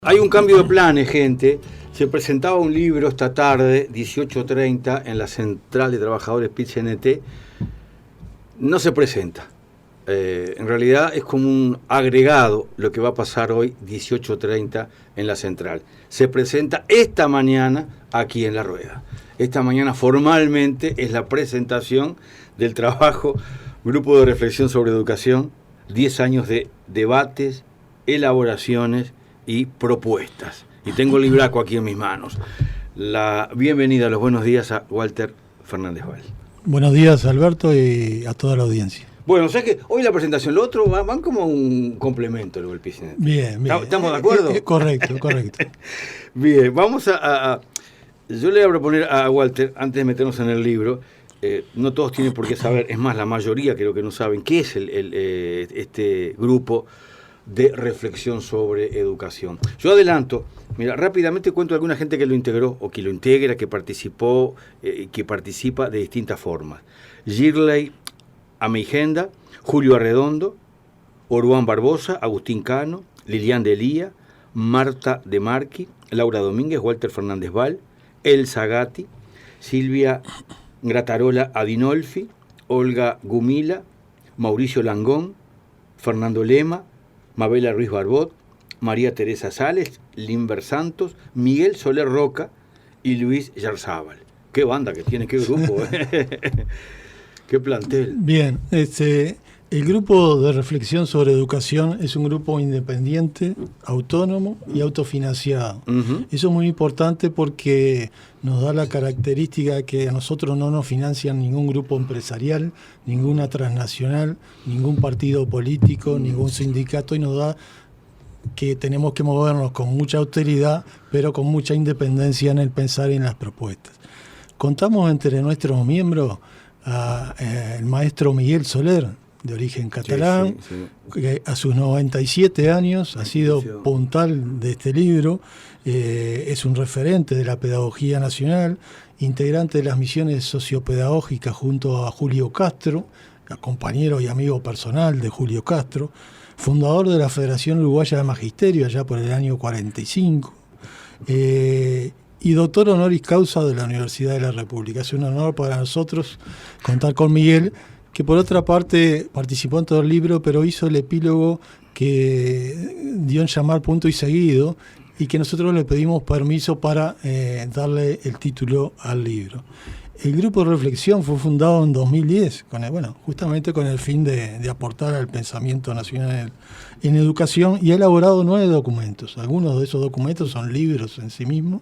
Hay un cambio de planes, gente. Se presentaba un libro esta tarde, 18:30, en la Central de Trabajadores PIT-CNT. No se presenta. En realidad es como un agregado lo que va a pasar hoy, 18:30, en la Central. Se presenta esta mañana aquí en La Rueda. Esta mañana formalmente es la presentación del trabajo Grupo de Reflexión sobre Educación, 10 años de debates, elaboraciones y propuestas. Y tengo el libraco aquí en mis manos. La bienvenida, los buenos días a Walter Fernández Val. Buenos días, Alberto, y a toda la audiencia. Bueno, o sea que hoy la presentación, lo otro van como un complemento, lo del PIT-CNT. Bien. ¿Estamos de acuerdo? Correcto. Bien, vamos yo le voy a proponer a Walter, antes de meternos en el libro, no todos tienen por qué saber, es más, la mayoría creo que no saben qué es este grupo de reflexión sobre educación. Yo adelanto, mira, rápidamente cuento a alguna gente que lo integró, o que lo integra, que participó, que participa de distintas formas. Girley Ameijenda, Julio Arredondo, Oruán Barbosa, Agustín Cano, Lilian Delía, Marta De Marchi, Laura Domínguez, Walter Fernández Val, Elsa Gatti, Silvia Gratarola Adinolfi, Olga Gumila, Mauricio Langón, Fernando Lema, Mabela Ruiz Barbot, María Teresa Sales, Limber Santos, Miguel Soler Roca y Luis Yarzábal. Qué banda que tiene, qué grupo, qué plantel. Bien, el grupo de reflexión sobre educación es un grupo independiente, autónomo y autofinanciado. Uh-huh. Eso es muy importante porque nos da la característica que a nosotros no nos financian ningún grupo empresarial, ninguna transnacional, ningún partido político, ningún sindicato, y nos da que tenemos que movernos con mucha austeridad, pero con mucha independencia en el pensar y en las propuestas. Contamos entre nuestros miembros el maestro Miguel Soler, de origen catalán, sí. Que a sus 97 años ha sido puntal de este libro, es un referente de la pedagogía nacional, integrante de las misiones sociopedagógicas junto a Julio Castro, compañero y amigo personal de Julio Castro, fundador de la Federación Uruguaya de Magisterio allá por el año 45, y doctor honoris causa de la Universidad de la República. Es un honor para nosotros contar con Miguel, que por otra parte participó en todo el libro, pero hizo el epílogo que dio en llamar Punto y Seguido, y que nosotros le pedimos permiso para darle el título al libro. El grupo de reflexión fue fundado en 2010, justamente con el fin de aportar al pensamiento nacional en educación, y ha elaborado 9 documentos. Algunos de esos documentos son libros en sí mismos,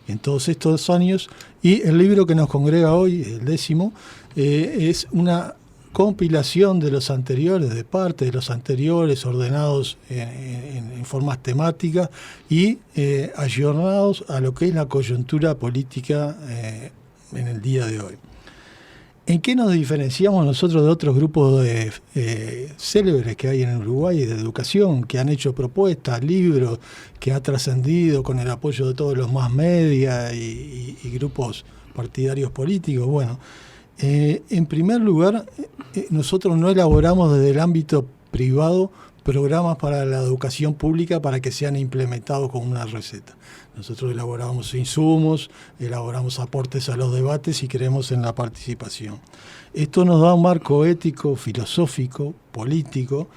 en todos estos años, y el libro que nos congrega hoy, el 10º, es una compilación de los anteriores, de parte de los anteriores, ordenados en formas temáticas y ayornados a lo que es la coyuntura política en el día de hoy. ¿En qué nos diferenciamos nosotros de otros grupos célebres que hay en Uruguay de educación, que han hecho propuestas, libros, que ha trascendido con el apoyo de todos los más media y grupos partidarios políticos? Bueno, en primer lugar, nosotros no elaboramos desde el ámbito privado programas para la educación pública para que sean implementados con una receta. Nosotros elaboramos insumos, elaboramos aportes a los debates y creemos en la participación. Esto nos da un marco ético, filosófico, político,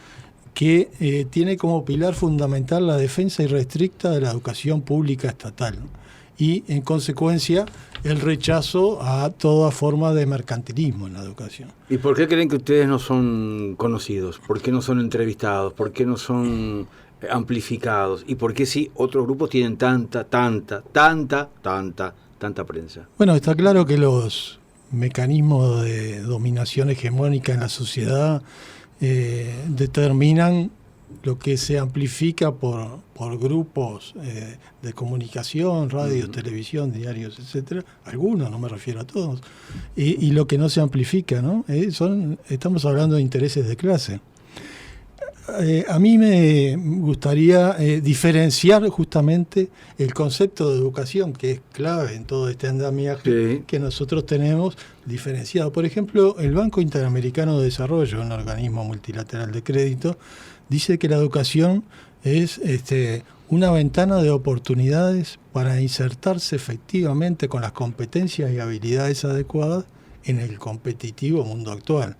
que tiene como pilar fundamental la defensa irrestricta de la educación pública estatal, ¿no? Y, en consecuencia, el rechazo a toda forma de mercantilismo en la educación. ¿Y por qué creen que ustedes no son conocidos? ¿Por qué no son entrevistados? ¿Por qué no son amplificados? ¿Y por qué sí otros grupos tienen tanta prensa? Bueno, está claro que los mecanismos de dominación hegemónica en la sociedad determinan lo que se amplifica por grupos de comunicación, radios, televisión, diarios, etcétera. Algunos, no me refiero a todos. Y lo que no se amplifica, ¿no? Estamos hablando de intereses de clase. A mí me gustaría diferenciar justamente el concepto de educación, que es clave en todo este andamiaje que nosotros tenemos diferenciado. Por ejemplo, el Banco Interamericano de Desarrollo, un organismo multilateral de crédito, dice que la educación es una ventana de oportunidades para insertarse efectivamente con las competencias y habilidades adecuadas en el competitivo mundo actual.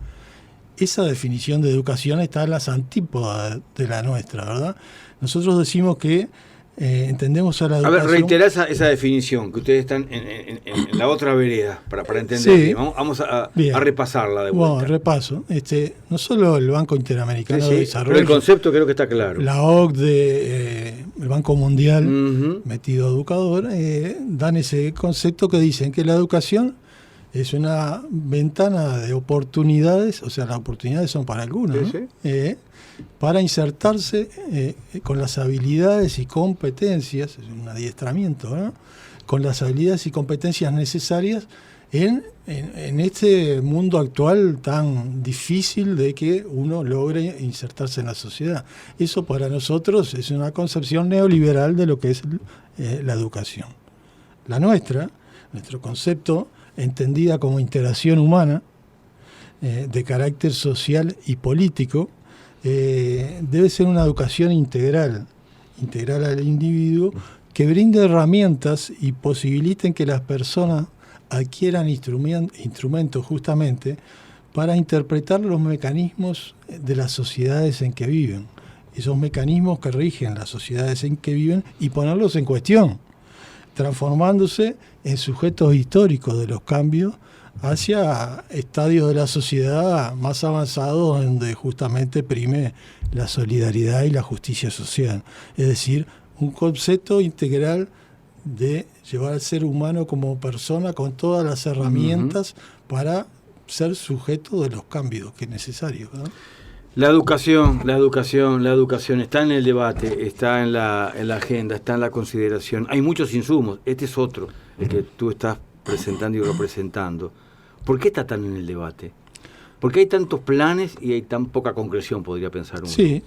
Esa definición de educación está en las antípodas de la nuestra, ¿verdad? Nosotros decimos que entendemos a la educación... A ver, reiterá esa definición, que ustedes están en la otra vereda, para entender. Sí. Bien. Vamos a repasarla de vuelta. Bueno, repaso. No solo el Banco Interamericano de Desarrollo... Pero el concepto creo que está claro. La OCDE, el Banco Mundial, metido educador, dan ese concepto que dicen que la educación es una ventana de oportunidades, o sea, las oportunidades son para algunos, ¿no? Para insertarse con las habilidades y competencias, es un adiestramiento, ¿no? Con las habilidades y competencias necesarias en este mundo actual tan difícil de que uno logre insertarse en la sociedad. Eso para nosotros es una concepción neoliberal de lo que es la educación. La nuestro concepto, entendida como interacción humana, de carácter social y político, debe ser una educación integral al individuo, que brinde herramientas y posibiliten que las personas adquieran instrumentos justamente para interpretar los mecanismos de las sociedades en que viven, esos mecanismos que rigen las sociedades en que viven, y ponerlos en cuestión, transformándose en sujetos históricos de los cambios hacia estadios de la sociedad más avanzados, donde justamente prime la solidaridad y la justicia social. Es decir, un concepto integral de llevar al ser humano como persona con todas las herramientas para ser sujeto de los cambios que es necesario, ¿no? La educación está en el debate, está en la agenda, está en la consideración. Hay muchos insumos, este es otro, el que tú estás presentando y representando. ¿Por qué está tan en el debate? ¿Por qué hay tantos planes y hay tan poca concreción, podría pensar uno? Sí,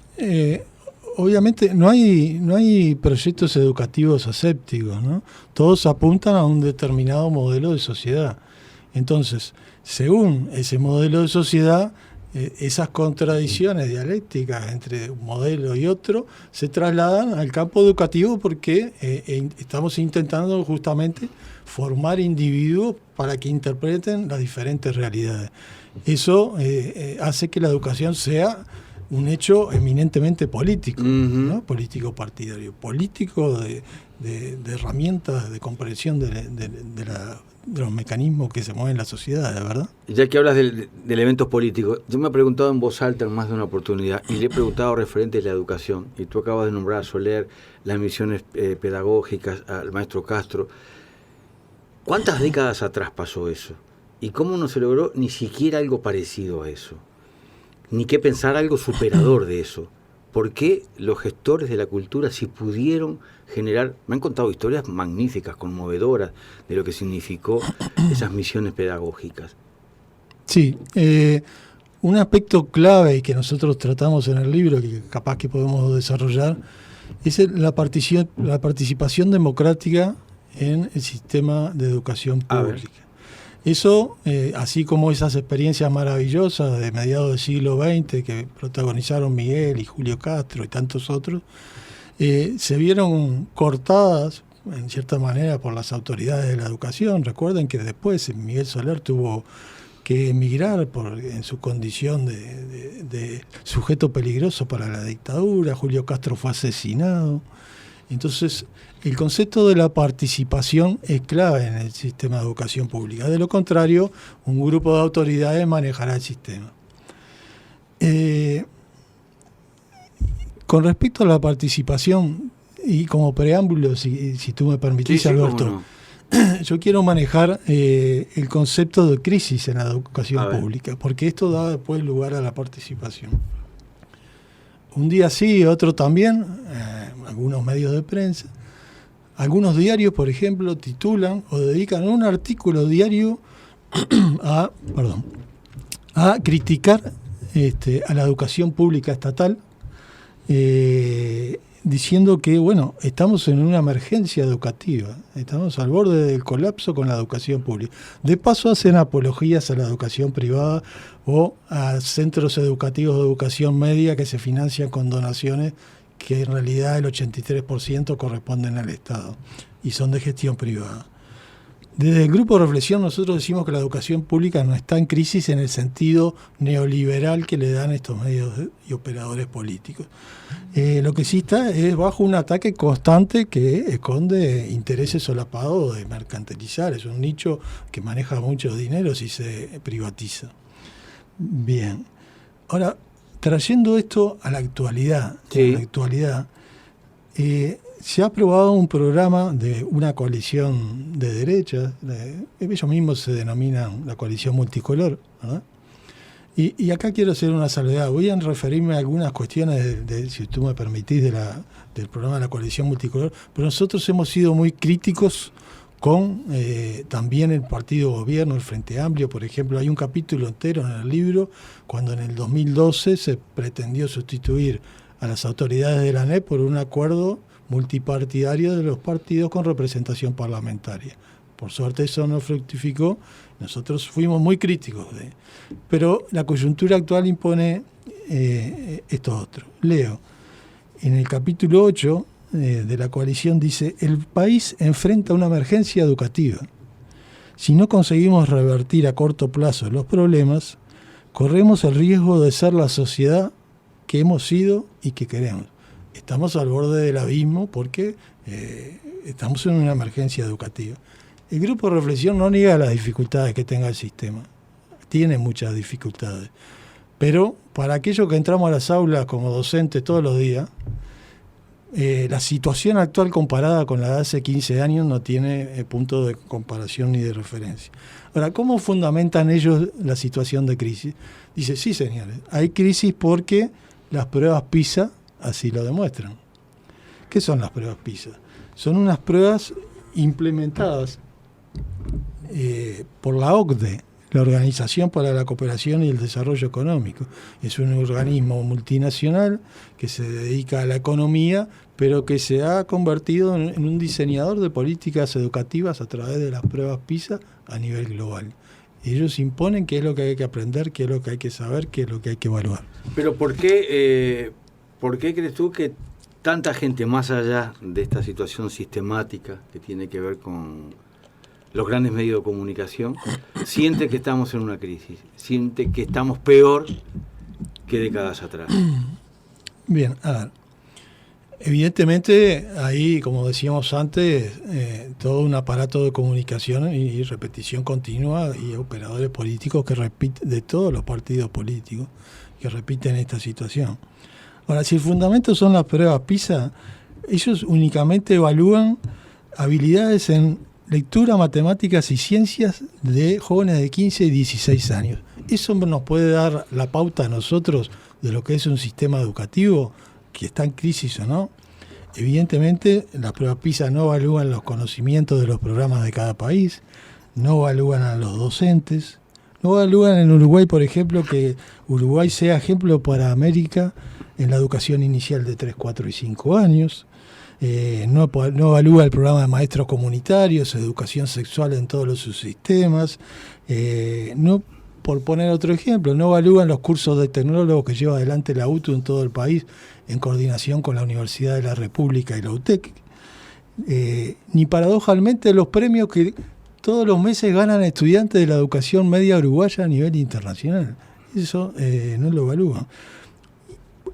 obviamente no hay proyectos educativos asépticos, ¿no? Todos apuntan a un determinado modelo de sociedad. Entonces, según ese modelo de sociedad, esas contradicciones dialécticas entre un modelo y otro se trasladan al campo educativo, porque estamos intentando justamente formar individuos para que interpreten las diferentes realidades. Eso hace que la educación sea un hecho eminentemente político, ¿no? Político partidario, político de herramientas de comprensión de los mecanismos que se mueven en la sociedad, ¿verdad? Ya que hablas de elementos políticos, yo me he preguntado en voz alta en más de una oportunidad, y le he preguntado referente a la educación, y tú acabas de nombrar a Soler, las misiones pedagógicas, al maestro Castro. ¿Cuántas décadas atrás pasó eso? ¿Y cómo no se logró ni siquiera algo parecido a eso? Ni qué pensar algo superador de eso. ¿Por qué los gestores de la cultura, si pudieron generar... Me han contado historias magníficas, conmovedoras, de lo que significó esas misiones pedagógicas? Sí, un aspecto clave que nosotros tratamos en el libro, que capaz que podemos desarrollar, es la participación democrática en el sistema de educación pública. Eso, así como esas experiencias maravillosas de mediados del siglo XX que protagonizaron Miguel y Julio Castro y tantos otros, se vieron cortadas en cierta manera por las autoridades de la educación. Recuerden que después Miguel Soler tuvo que emigrar en su condición de sujeto peligroso para la dictadura. Julio Castro fue asesinado. Entonces, el concepto de la participación es clave en el sistema de educación pública. De lo contrario, un grupo de autoridades manejará el sistema. Con respecto a la participación, y como preámbulo, si tú me permitís, sí, Alberto, yo quiero manejar el concepto de crisis en la educación pública, porque esto da después lugar a la participación. Un día sí, otro también, algunos medios de prensa, algunos diarios, por ejemplo, titulan o dedican un artículo diario a criticar a la educación pública estatal, diciendo que, bueno, estamos en una emergencia educativa, estamos al borde del colapso con la educación pública. De paso hacen apologías a la educación privada o a centros educativos de educación media que se financian con donaciones que en realidad el 83% corresponden al Estado y son de gestión privada. Desde el grupo de reflexión nosotros decimos que la educación pública no está en crisis en el sentido neoliberal que le dan estos medios y operadores políticos. Lo que sí está es bajo un ataque constante que esconde intereses solapados de mercantilizar. Es un nicho que maneja mucho dinero si se privatiza. Bien. Ahora, trayendo esto a la actualidad, sí. Se ha aprobado un programa de una coalición de derechas, ellos mismos se denominan la coalición multicolor, ¿verdad? Y acá quiero hacer una salvedad. Voy a referirme a algunas cuestiones, si tú me permitís, del programa de la coalición multicolor, pero nosotros hemos sido muy críticos con también el partido gobierno, el Frente Amplio, por ejemplo. Hay un capítulo entero en el libro cuando en el 2012 se pretendió sustituir a las autoridades de la ANEP por un acuerdo multipartidario de los partidos con representación parlamentaria. Por suerte eso no fructificó, nosotros fuimos muy críticos pero la coyuntura actual impone esto otro. Leo, en el capítulo 8 de la coalición dice: el país enfrenta una emergencia educativa. Si no conseguimos revertir a corto plazo los problemas, corremos el riesgo de ser la sociedad que hemos sido y que queremos. Estamos al borde del abismo porque estamos en una emergencia educativa. El grupo de reflexión no niega las dificultades que tenga el sistema. Tiene muchas dificultades. Pero para aquellos que entramos a las aulas como docentes todos los días, la situación actual comparada con la de hace 15 años no tiene punto de comparación ni de referencia. Ahora, ¿cómo fundamentan ellos la situación de crisis? Dice, sí, señores, hay crisis porque las pruebas PISA así lo demuestran. ¿Qué son las pruebas PISA? Son unas pruebas implementadas por la OCDE, la Organización para la Cooperación y el Desarrollo Económico. Es un organismo multinacional que se dedica a la economía, pero que se ha convertido en un diseñador de políticas educativas a través de las pruebas PISA a nivel global. Ellos imponen qué es lo que hay que aprender, qué es lo que hay que saber, qué es lo que hay que evaluar. Pero ¿por qué crees tú que tanta gente, más allá de esta situación sistemática que tiene que ver con los grandes medios de comunicación, siente que estamos en una crisis, siente que estamos peor que décadas atrás? Bien, a ver. Evidentemente, ahí, como decíamos antes, todo un aparato de comunicación y repetición continua y operadores políticos que repiten, de todos los partidos políticos, que repiten esta situación. Ahora, si el fundamento son las pruebas PISA, ellos únicamente evalúan habilidades en lectura, matemáticas y ciencias de jóvenes de 15 y 16 años. Eso nos puede dar la pauta a nosotros de lo que es un sistema educativo que está en crisis o no. Evidentemente, las pruebas PISA no evalúan los conocimientos de los programas de cada país, no evalúan a los docentes, no evalúan en Uruguay, por ejemplo, que Uruguay sea ejemplo para América en la educación inicial de 3, 4 y 5 años. No evalúa el programa de maestros comunitarios, educación sexual en todos los subsistemas. No, por poner otro ejemplo, no evalúan los cursos de tecnólogos que lleva adelante la UTU en todo el país en coordinación con la Universidad de la República y la UTEC. Ni paradojalmente los premios que todos los meses ganan estudiantes de la educación media uruguaya a nivel internacional. Eso no lo evalúan.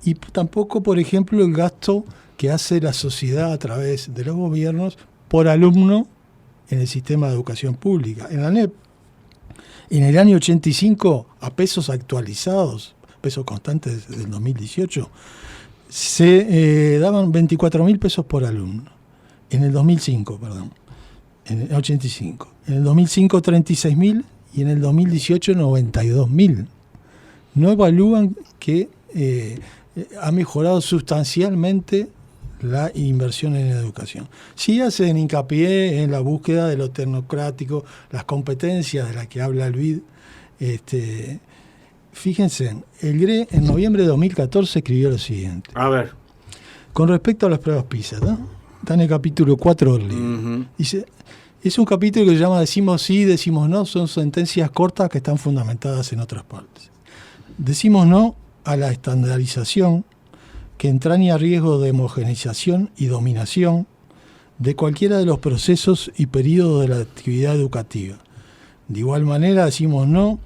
Y tampoco, por ejemplo, el gasto que hace la sociedad a través de los gobiernos por alumno en el sistema de educación pública. En la ANEP, en el año 85, a pesos actualizados, pesos constantes del 2018, se daban 24.000 pesos por alumno. En el 2005, perdón. En el 85. En el 2005, 36.000 y en el 2018, 92.000. No evalúan que ha mejorado sustancialmente la inversión en educación. Sí hacen hincapié en la búsqueda de lo tecnocrático, las competencias de las que habla el BID. Fíjense, el GRE en noviembre de 2014 escribió lo siguiente. A ver. Con respecto a las pruebas PISA, ¿no? Está en el capítulo 4 del libro. Uh-huh. Dice, es un capítulo que se llama Decimos sí, decimos no, son sentencias cortas que están fundamentadas en otras partes. Decimos no a la estandarización que entraña riesgo de homogeneización y dominación de cualquiera de los procesos y periodos de la actividad educativa. De igual manera decimos no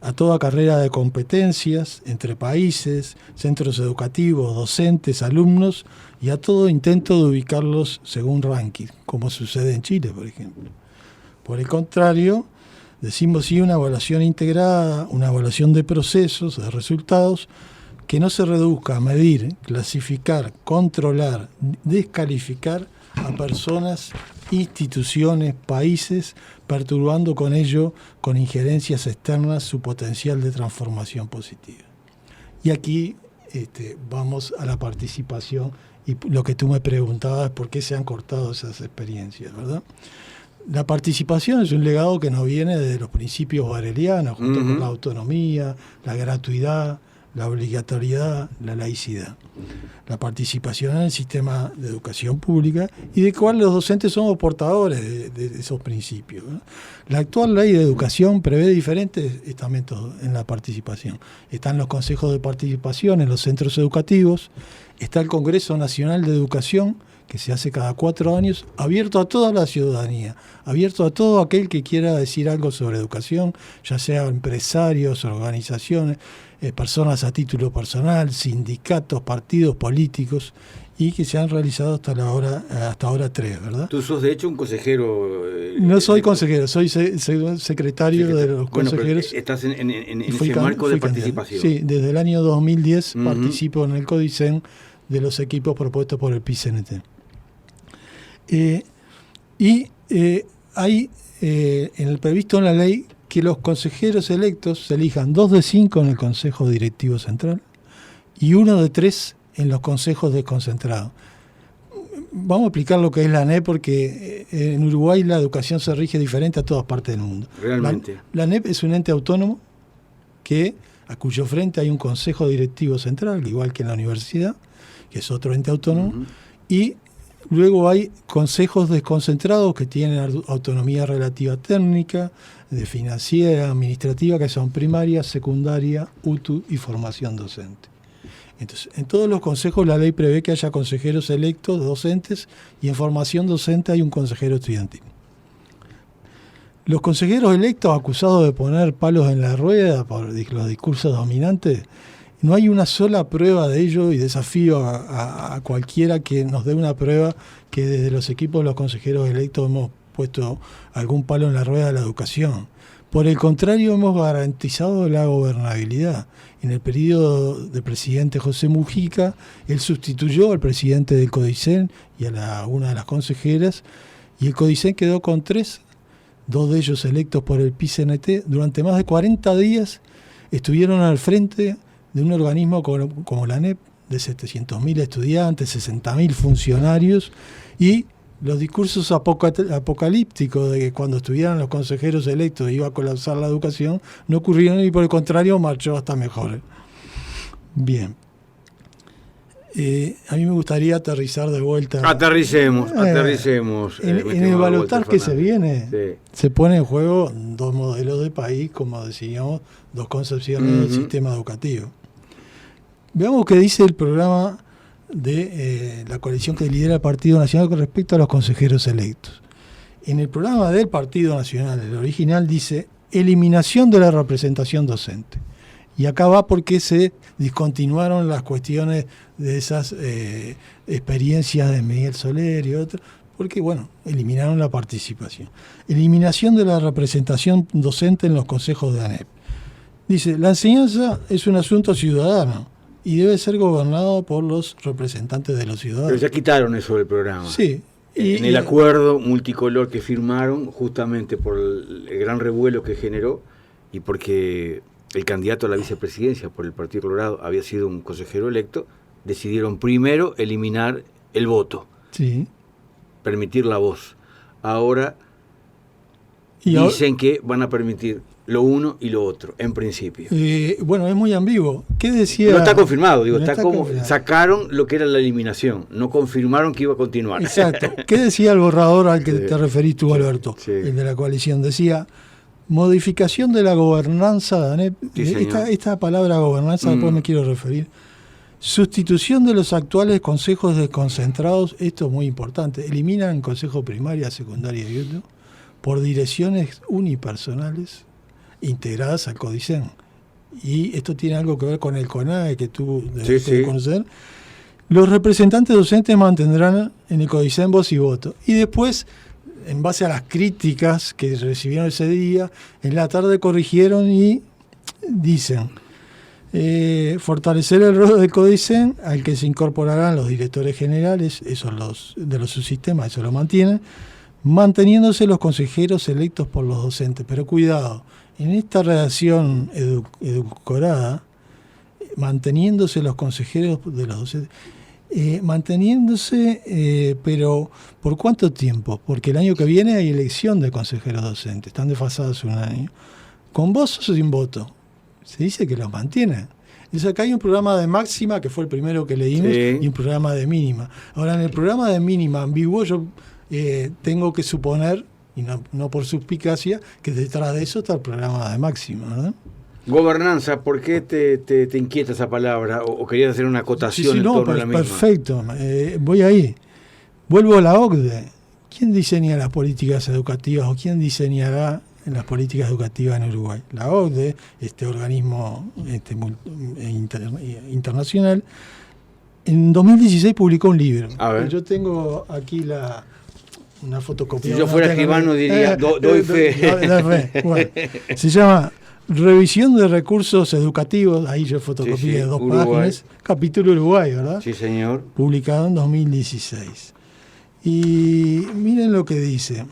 a toda carrera de competencias entre países, centros educativos, docentes, alumnos y a todo intento de ubicarlos según ranking, como sucede en Chile, por ejemplo. Por el contrario, decimos sí a una evaluación integrada, una evaluación de procesos, de resultados, que no se reduzca a medir, clasificar, controlar, descalificar a personas, instituciones, países, perturbando con ello, con injerencias externas, su potencial de transformación positiva. Y aquí vamos a la participación y lo que tú me preguntabas, ¿por qué se han cortado esas experiencias, verdad? La participación es un legado que nos viene de los principios barelianos, junto con la autonomía, la gratuidad, la obligatoriedad, la laicidad. La participación en el sistema de educación pública y de cual los docentes somos portadores de esos principios, ¿no? La actual ley de educación prevé diferentes estamentos en la participación. Están los consejos de participación en los centros educativos, está el Congreso Nacional de Educación, que se hace cada 4 años, abierto a toda la ciudadanía, abierto a todo aquel que quiera decir algo sobre educación, ya sea empresarios, organizaciones, personas a título personal, sindicatos, partidos políticos, y que se han realizado hasta ahora 3, ¿verdad? Tú sos de hecho un consejero... No soy consejero, soy secretario de los consejeros. Pero estás en ese marco de participación. Sí, desde el año 2010 participo en el CODICEN de los equipos propuestos por el PICNT. Hay en el previsto en la ley que los consejeros electos se elijan 2 de 5 en el Consejo Directivo Central y 1 de 3 en los consejos desconcentrados. Vamos a explicar lo que es la ANEP, porque en Uruguay la educación se rige diferente a todas partes del mundo. Realmente. La ANEP es un ente autónomo a cuyo frente hay un Consejo Directivo Central, igual que en la universidad, que es otro ente autónomo, y luego hay consejos desconcentrados que tienen autonomía relativa técnica, de financiera, administrativa, que son primaria, secundaria, UTU y formación docente. Entonces, en todos los consejos la ley prevé que haya consejeros electos, docentes, y en formación docente hay un consejero estudiantil. Los consejeros electos acusados de poner palos en la rueda por los discursos dominantes, no hay una sola prueba de ello, y desafío a cualquiera que nos dé una prueba que desde los equipos de los consejeros electos hemos puesto algún palo en la rueda de la educación. Por el contrario, hemos garantizado la gobernabilidad. En el periodo del presidente José Mujica, él sustituyó al presidente del CODICEN y a una de las consejeras, y el CODICEN quedó con 3, 2 de ellos electos por el PICNT. Durante más de 40 días estuvieron al frente de un organismo como la ANEP, de 700.000 estudiantes, 60.000 funcionarios, y los discursos apocalípticos de que cuando estuvieran los consejeros electos iba a colapsar la educación no ocurrieron, y por el contrario marchó hasta mejor. Bien. A mí me gustaría aterrizar de vuelta. Aterricemos. En el balotaje que se viene, se pone en juego 2 modelos de país, como decíamos, 2 concepciones del sistema educativo. Veamos qué dice el programa de la coalición que lidera el Partido Nacional con respecto a los consejeros electos. En el programa del Partido Nacional, el original, dice eliminación de la representación docente. Y acá va porque se discontinuaron las cuestiones de esas experiencias de Miguel Soler y otros, porque, bueno, eliminaron la participación. Eliminación de la representación docente en los consejos de ANEP. Dice, la enseñanza es un asunto ciudadano y debe ser gobernado por los representantes de los ciudadanos. Pero ya quitaron eso del programa. Sí. En el acuerdo multicolor que firmaron, justamente por el gran revuelo que generó y porque el candidato a la vicepresidencia por el Partido Colorado había sido un consejero electo, decidieron primero eliminar el voto, permitir la voz. Ahora dicen que van a permitir lo uno y lo otro, en principio. Bueno, es muy ambiguo. ¿Qué decía? No está confirmado, sacaron lo que era la eliminación, no confirmaron que iba a continuar. Exacto. ¿Qué decía el borrador al que te referís tú, Alberto? El de la coalición. Decía, modificación de la gobernanza de ANEP. Esta palabra gobernanza, después me quiero referir. Sustitución de los actuales consejos desconcentrados, esto es muy importante, eliminan consejo primaria, secundaria y otro, por direcciones unipersonales integradas al CODICEN. Y esto tiene algo que ver con el CONAE que tú debes conocer. Los representantes docentes mantendrán en el CODICEN voz y voto. Y después, en base a las críticas que recibieron ese día, en la tarde corrigieron y dicen: fortalecer el rol del CODICEN, al que se incorporarán los directores generales, esos de los subsistemas, eso lo mantienen, manteniéndose los consejeros electos por los docentes. Pero cuidado, en esta redacción edulcorada, manteniéndose los consejeros de los docentes, pero ¿por cuánto tiempo? Porque el año que viene hay elección de consejeros docentes, están desfasados un año. ¿Con voz o sin voto? Se dice que los mantienen. Entonces acá hay un programa de máxima, que fue el primero que leímos, y un programa de mínima. Ahora, en el programa de mínima ambiguo, yo tengo que suponer, y no por suspicacia, que detrás de eso está el programa de máxima, ¿verdad? Gobernanza, ¿por qué te inquieta esa palabra? ¿O querías hacer una acotación en torno a la misma? Perfecto, voy ahí. Vuelvo a la OCDE. ¿Quién diseña las políticas educativas o quién diseñará las políticas educativas en Uruguay? La OCDE, este organismo internacional, en 2016 publicó un libro. A ver. Yo tengo aquí una fotocopia. Si yo fuera escribano diría, doy fe. Bueno, se llama Revisión de Recursos Educativos, ahí yo fotocopié 2 páginas, capítulo Uruguay, ¿verdad? Sí, señor. Publicado en 2016. Y miren lo que dice.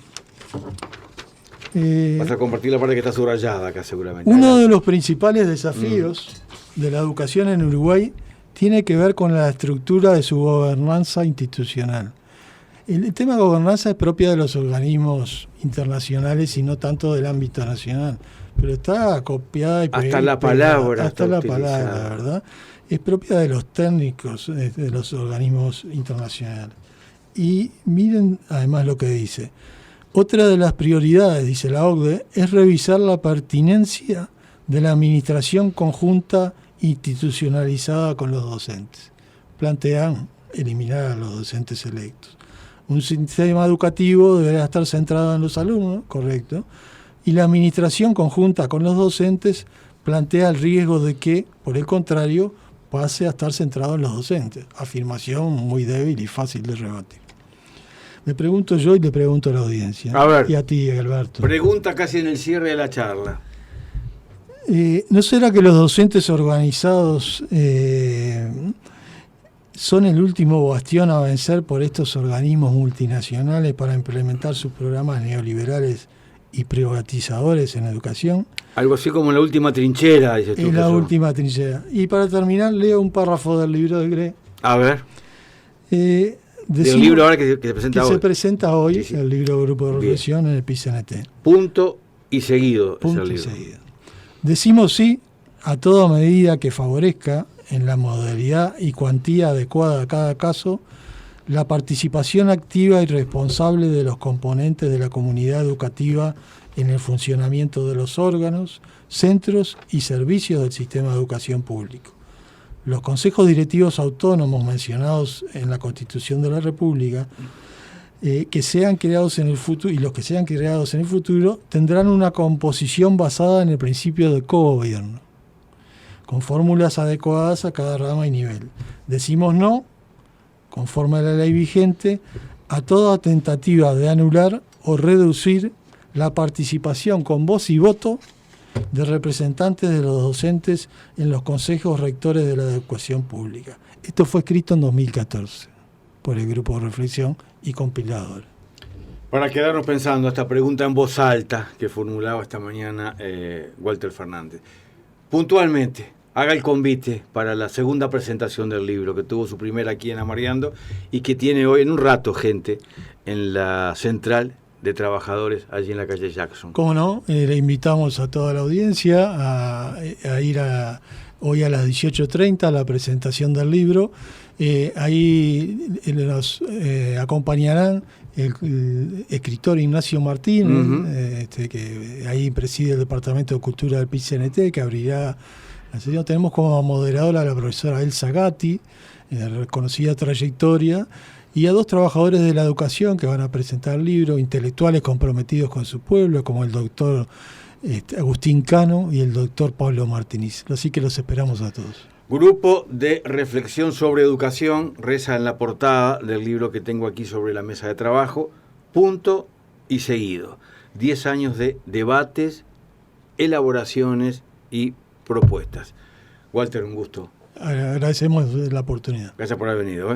Vas a compartir la parte que está subrayada acá seguramente. Uno de los principales desafíos de la educación en Uruguay tiene que ver con la estructura de su gobernanza institucional. El tema de gobernanza es propia de los organismos internacionales y no tanto del ámbito nacional, pero está copiada y hasta la palabra, hasta la palabra, ¿verdad? Es propia de los técnicos de los organismos internacionales. Y miren además lo que dice. Otra de las prioridades, dice la OCDE, es revisar la pertinencia de la administración conjunta institucionalizada con los docentes. Plantean eliminar a los docentes electos. Un sistema educativo deberá estar centrado en los alumnos, correcto, y la administración conjunta con los docentes plantea el riesgo de que, por el contrario, pase a estar centrado en los docentes. Afirmación muy débil y fácil de rebatir. Me pregunto yo y le pregunto a la audiencia. A ver, y a ti, Alberto. Pregunta casi en el cierre de la charla. ¿No será que los docentes organizados son el último bastión a vencer por estos organismos multinacionales para implementar sus programas neoliberales y privatizadores en educación? Algo así como la última trinchera, dice tú. Es la última trinchera. Y para terminar, leo un párrafo del libro de Gre. A ver. Del libro ahora que se presenta hoy. Se presenta hoy, sí. El libro Grupo de Reflexión en el PICNT. Punto y seguido. Punto y seguido. Decimos sí a toda medida que favorezca, en la modalidad y cuantía adecuada a cada caso, la participación activa y responsable de los componentes de la comunidad educativa en el funcionamiento de los órganos, centros y servicios del sistema de educación público. Los consejos directivos autónomos mencionados en la Constitución de la República, que sean creados en el futuro, y los que sean creados en el futuro, tendrán una composición basada en el principio de cogobierno, con fórmulas adecuadas a cada rama y nivel. Decimos no, conforme a la ley vigente, a toda tentativa de anular o reducir la participación con voz y voto de representantes de los docentes en los consejos rectores de la educación pública. Esto fue escrito en 2014 por el Grupo de Reflexión y compilador. Para quedarnos pensando, esta pregunta en voz alta que formulaba esta mañana Walter Fernández. Puntualmente, haga el convite para la segunda presentación del libro, que tuvo su primera aquí en Amareando y que tiene hoy en un rato gente en la central de trabajadores allí en la calle Jackson. ¿Cómo no? Le invitamos a toda la audiencia a ir hoy a las 18:30 a la presentación del libro. Ahí nos acompañarán el escritor Ignacio Martín, que ahí preside el Departamento de Cultura del PICNT, que abrirá Así que tenemos como moderadora a la profesora Elsa Gatti, de reconocida trayectoria, y a 2 trabajadores de la educación que van a presentar libros, intelectuales comprometidos con su pueblo, como el doctor Agustín Cano y el doctor Pablo Martínez. Así que los esperamos a todos. Grupo de reflexión sobre educación, reza en la portada del libro que tengo aquí sobre la mesa de trabajo, punto y seguido. 10 años de debates, elaboraciones y propuestas. Walter, un gusto. Agradecemos la oportunidad. Gracias por haber venido.